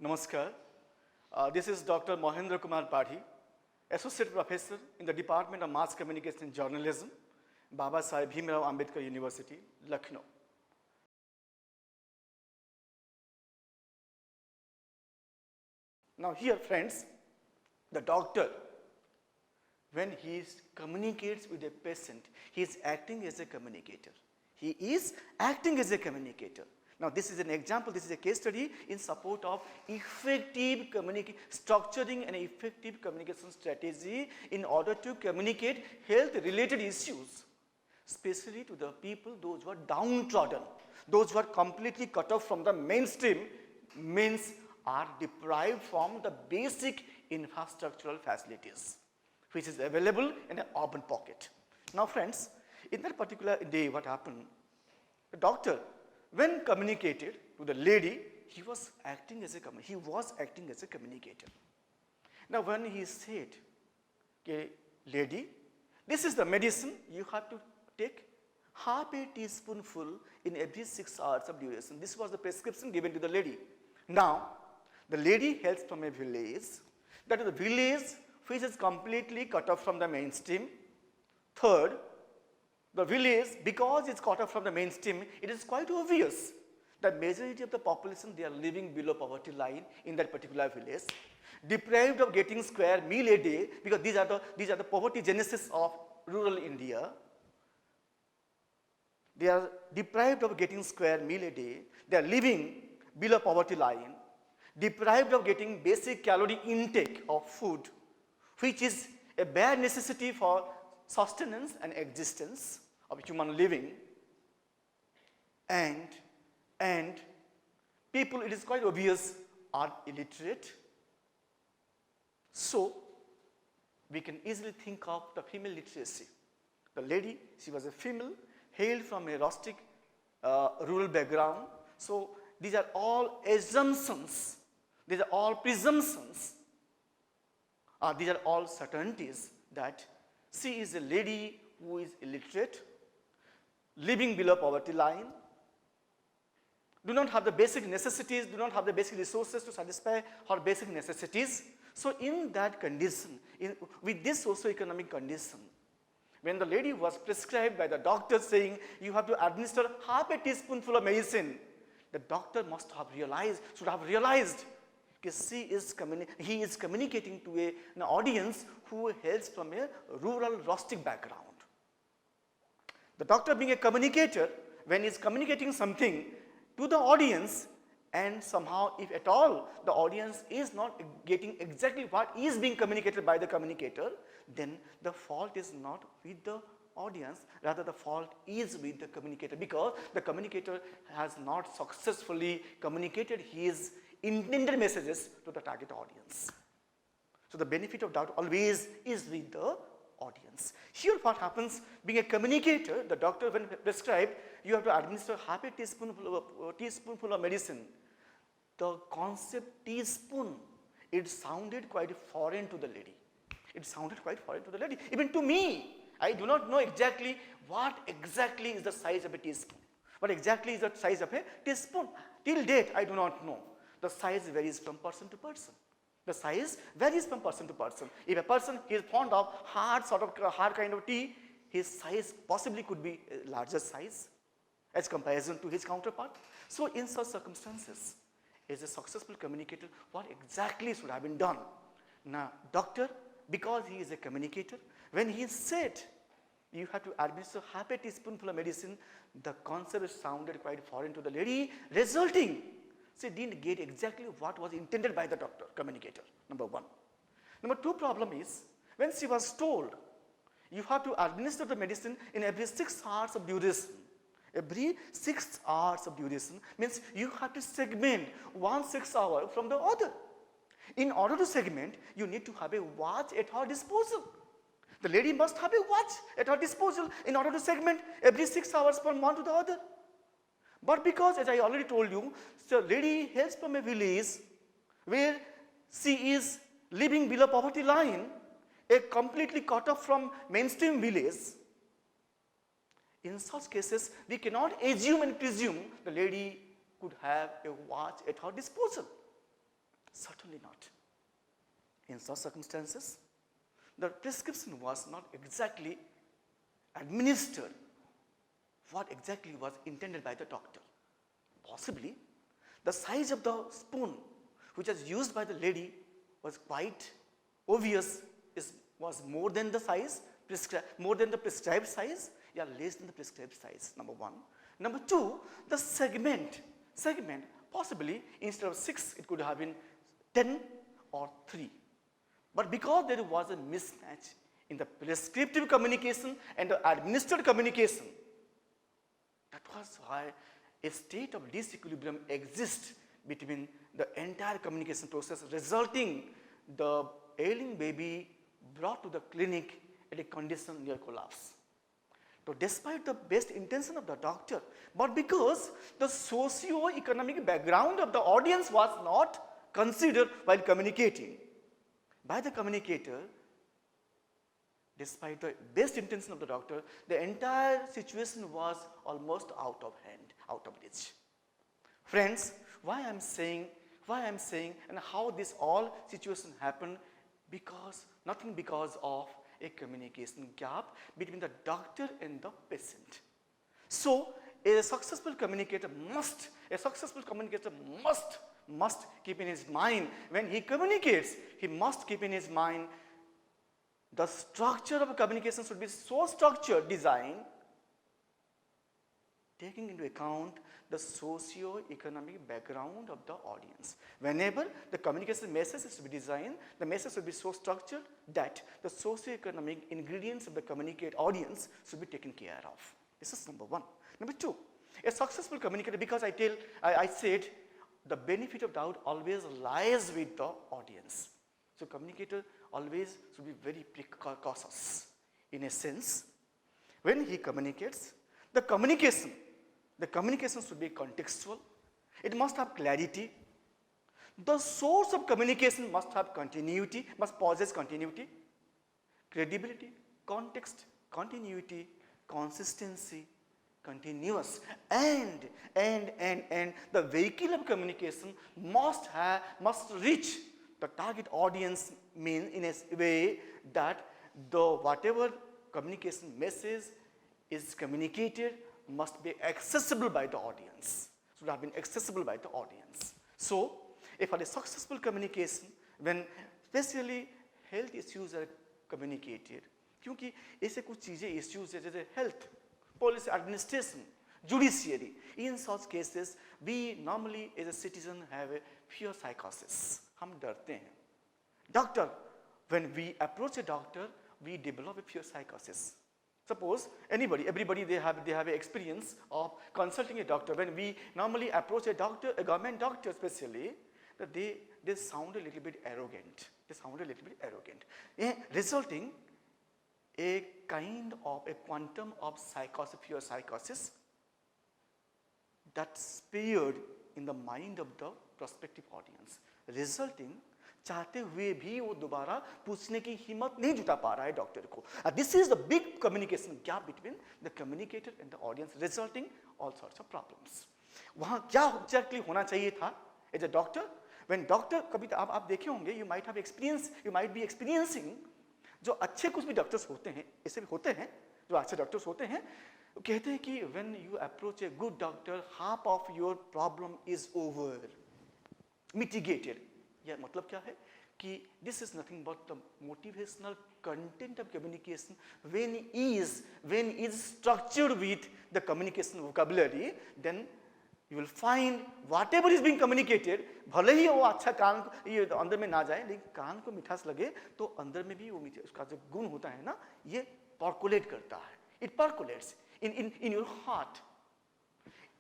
Namaskar. This is Dr. Mahendra Kumar Padhi, Associate Professor in the Department of Mass Communication and Journalism, Babasaheb Bhimrao Ambedkar University, Lucknow. Now here, friends, the doctor, when he communicates with a patient, he is acting as a communicator. He is acting as a communicator. Now this is an example, this is a case study in support of effective structuring an effective communication strategy in order to communicate health related issues, especially to the people, those who are downtrodden, those who are completely cut off from the mainstream, means are deprived from the basic infrastructural facilities which is available in an urban pocket. Now friends, in that particular day what happened, the doctor, when communicated to the lady, he was acting as a communicator. Now when he said, okay, lady, this is the medicine you have to take half a teaspoonful in every 6 hours of duration. This was the prescription given to the lady. Now the lady hails from a village, that is the village which is completely cut off from the mainstream. Third, the village, because it's cut off from the mainstream, it is quite obvious that majority of the population, they are living below poverty line in that particular village, deprived of getting square meal a day, because these are the poverty genesis of rural India. They are deprived of getting square meal a day. They are living below poverty line, deprived of getting basic calorie intake of food, which is a bare necessity for sustenance and existence of human living, and people, it is quite obvious, are illiterate. So we can easily think of the female literacy. The lady, she was a female, hailed from a rustic rural background. So these are all assumptions, these are all presumptions, these are all certainties that she is a lady who is illiterate, living below poverty line, do not have the basic necessities, do not have the basic resources to satisfy her basic necessities. So in that condition, with this socio-economic condition, when the lady was prescribed by the doctor saying you have to administer half a teaspoonful of medicine, the doctor must have realized, should have realized, because he is communicating to an audience who hails from a rural rustic background. The doctor, being a communicator, when he is communicating something to the audience, and somehow if at all the audience is not getting exactly what is being communicated by the communicator, then the fault is not with the audience, rather the fault is with the communicator, because the communicator has not successfully communicated his intended messages to the target audience. So the benefit of doubt always is with the audience. Here what happens, being a communicator, the doctor, when prescribed, you have to administer half a teaspoonful of medicine. The concept teaspoon, it sounded quite foreign to the lady. It sounded quite foreign to the lady. Even to me, I do not know exactly what exactly is the size of a teaspoon. What exactly is the size of a teaspoon? Till date, I do not know. The size varies from person to person. The size varies from person to person. If a person is fond of hard kind of tea, his size possibly could be a larger size as comparison to his counterpart. So in such circumstances, as a successful communicator, what exactly should have been done? Now, doctor, because he is a communicator, when he said you have to administer half a teaspoonful of medicine, the concept sounded quite foreign to the lady, resulting she didn't get exactly what was intended by the doctor, communicator, number one. Number two problem is, when she was told, you have to administer the medicine in every 6 hours of duration. Every 6 hours of duration means you have to segment 1 6 hour from the other. In order to segment, you need to have a watch at her disposal. The lady must have a watch at her disposal in order to segment every 6 hours from one to the other. But because, as I already told you, the lady hails from a village where she is living below poverty line, a completely cut off from mainstream village, in such cases, we cannot assume and presume the lady could have a watch at her disposal. Certainly not. In such circumstances, the prescription was not exactly administered what exactly was intended by the doctor. Possibly, the size of the spoon which was used by the lady was quite obvious, was more than the size, more than the prescribed size, yeah, less than the prescribed size, number one. Number two, the segment, possibly instead of 6, it could have been 10 or 3. But because there was a mismatch in the prescriptive communication and the administered communication, that was why a state of disequilibrium exists between the entire communication process, resulting the ailing baby brought to the clinic at a condition near collapse. So despite the best intention of the doctor, but because the socio-economic background of the audience was not considered while communicating by the communicator, despite the best intention of the doctor, the entire situation was almost out of hand, out of reach. Friends, why I'm saying and how this all situation happened, because nothing because of a communication gap between the doctor and the patient. So a successful communicator must keep in his mind, when he communicates, he must keep in his mind the structure of a communication should be so structured, designed, taking into account the socio-economic background of the audience. Whenever the communication message is to be designed, the message should be so structured that the socio-economic ingredients of the communicate audience should be taken care of. This is number one. Number two, a successful communicator, because I said the benefit of doubt always lies with the audience. So communicator always should be very precautious. In a sense, when he communicates, the communication should be contextual. It must have clarity. The source of communication must have continuity, must possess continuity, credibility, context, continuity, consistency, continuous, and the vehicle of communication must reach the target audience in a way that the whatever communication message is communicated must be accessible by the audience, should have been accessible by the audience. So, if for a successful communication, when especially health issues are communicated, क्योंकि ऐसे कुछ चीजें issues है जैसे health, policy administration, judiciary, in such cases we normally as a citizen have a fear psychosis. हम डरते हैं. Doctor, when we approach a doctor, we develop a fear psychosis. Suppose everybody they have an experience of consulting a doctor. When we normally approach a doctor, a government doctor especially, that they sound a little bit arrogant. Resulting a kind of a quantum of psychosis, fear psychosis, that spared in the mind of the prospective audience, resulting चाहते हुए भी वो दोबारा पूछने की हिम्मत नहीं जुटा पा रहा है डॉक्टर को. This is the big communication gap between the communicator and the audience, resulting all sorts of problems. वहाँ क्या exactly होना चाहिए था as a doctor? When doctor, कभी आप देखे होंगे, you might be experiencing, जो अच्छे कुछ भी डॉक्टर्स होते हैं, ऐसे भी होते हैं जो अच्छे डॉक्टर्स होते हैं, कहते हैं कि when you approach a good doctor, half of your problem is over, mitigated. यह मतलब क्या है कि this is nothing but the motivational content of communication when is structured with the communication vocabulary, then you will find whatever is being communicated, भले ही वो अच्छा कान ये अंदर में ना जाए, लेकिन कान को मिठास लगे तो अंदर में भी वो उसका जो गुण होता है ना, ये percolate करता है. It percolates in your heart.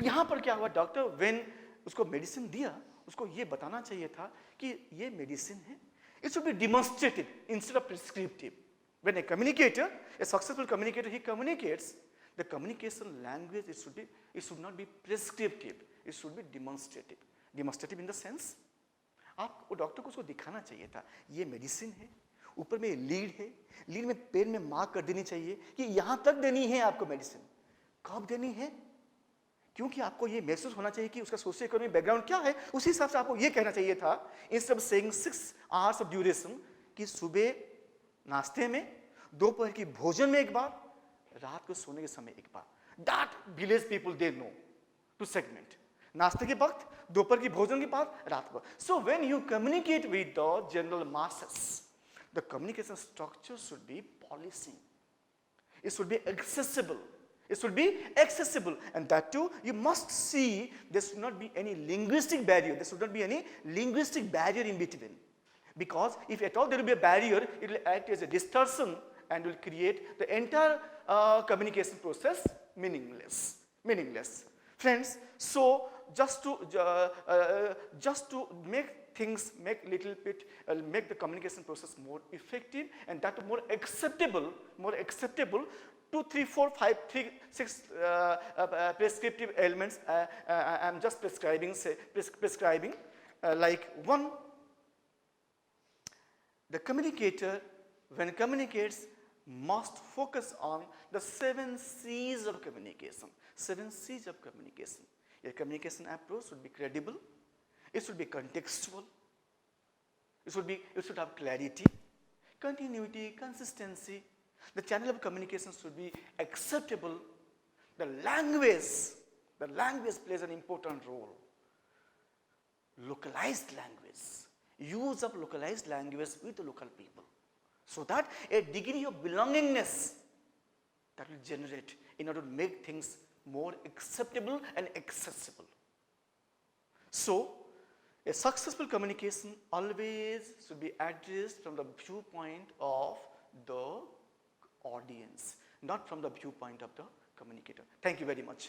यहाँ पर क्या हुआ, डॉक्टर when उसको मेडिसिन दिया, उसको ये बताना चाहिए था कि ये मेडिसिन है. It should be demonstrative instead of prescriptive. When a communicator, a successful communicator, he communicates, the communication language it should not be prescriptive. It should be demonstrative. Demonstrative in the sense, आप वो doctor को उसको दिखाना चाहिए था, ये medicine है, ऊपर में लीड है, लीड में पेन में मार्क कर देनी चाहिए कि यहाँ तक देनी है आपको मेडिसिन. कब देनी है, क्योंकि आपको ये महसूस होना चाहिए कि उसका सोशियो इकोनॉमिक बैकग्राउंड क्या है, उसी हिसाब से आपको ये कहना चाहिए था, instead of saying 6 hours of duration, कि सुबह नाश्ते में, दोपहर की भोजन में एक बार, रात को सोने के समय एक बार. That village people they know to segment. नाश्ते के वक्त, दोपहर की भोजन के बाद, रात को. So when you communicate with the general masses, the communication structure should be policing. It should be accessible. It should be accessible, and that too, you must see there should not be any linguistic barrier. There should not be any linguistic barrier in between, because if at all there will be a barrier, it will act as a distortion and will create the entire communication process meaningless. Friends, so just to make the communication process more effective and that more acceptable, 2, 3, 4, 5, 3, 6 prescriptive elements I am just prescribing, like one, the communicator when communicates must focus on the 7 C's of communication. 7 C's of communication. Your communication approach should be credible, it should be contextual, it should have clarity, continuity, consistency. The channel of communication should be acceptable. The language plays an important role. Localized language, use of localized language with the local people, so that a degree of belongingness that will generate in order to make things more acceptable and accessible. So, a successful communication always should be addressed from the viewpoint of the audience, not from the viewpoint of the communicator. Thank you very much.